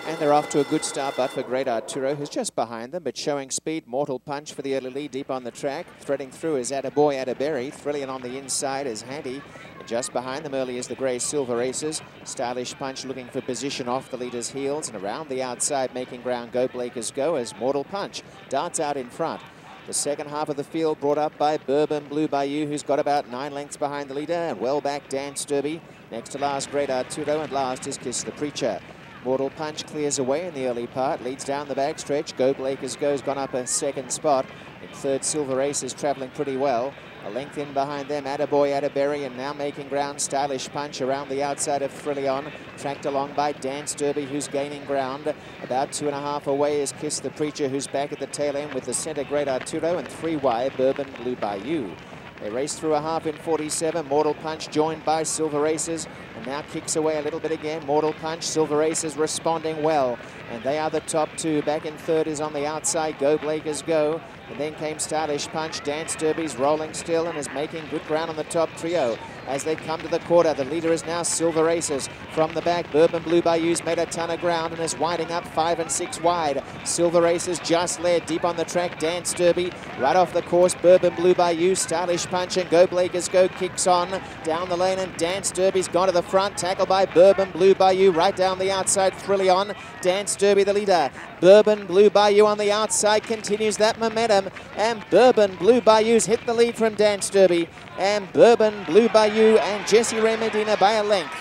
And they're off to a good start, but for Great Arturo, who's just behind them, but showing speed. Mortal Punch for the early lead deep on the track. Threading through is Attaboy Attaberry. Thrilling on the inside is Handy. And just behind them early is the Grey Silver Aces. Stylish Punch looking for position off the leader's heels. And around the outside making ground Go Blakers Go as Mortal Punch darts out in front. The second half of the field brought up by Bourbon Blue Bayou, who's got about 9 lengths behind the leader. And well back Dance Derby. Next to last Great Arturo, and last is Kiss the Preacher. Mortal Punch clears away in the early part, leads down the backstretch. Go Blakers Go's gone up a second spot. In third, Silver Ace is travelling pretty well. A length in behind them, Attaboy Attaberry, and now making ground, Stylish Punch around the outside of Thrillion. Tracked along by Dance Derby, who's gaining ground. About 2.5 away is Kiss the Preacher, who's back at the tail end with the centre Great Arturo, and 3 wide Bourbon Blue Bayou. They race through a half in 47. Mortal Punch joined by Silver Aces, and now kicks away a little bit again. Mortal Punch, Silver Aces responding well, and they are the top two. Back in third is on the outside Go Blakers Go, and then came Stylish Punch. Dance Derby's rolling still and is making good ground on the top trio. As they come to the quarter, the leader is now Silver Aces. From the back, Bourbon Blue Bayou's made a ton of ground and is winding up 5 and 6 wide. Silver Aces just led deep on the track. Dance Derby right off the course. Bourbon Blue Bayou, Stylish Punch, and Go Blakers Go kicks on down the lane, and Dance Derby's gone to the front, tackled by Bourbon Blue Bayou right down the outside. Thrillion, Dance Derby the leader. Bourbon Blue Bayou on the outside continues that momentum, and Bourbon Blue Bayou's hit the lead from Dance Derby, and Bourbon Blue Bayou and Jesse Ray Medina by a length.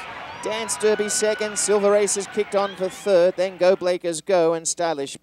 Dance Derby second, Silver Aces kicked on for third, then Go Blakers Go and Stylish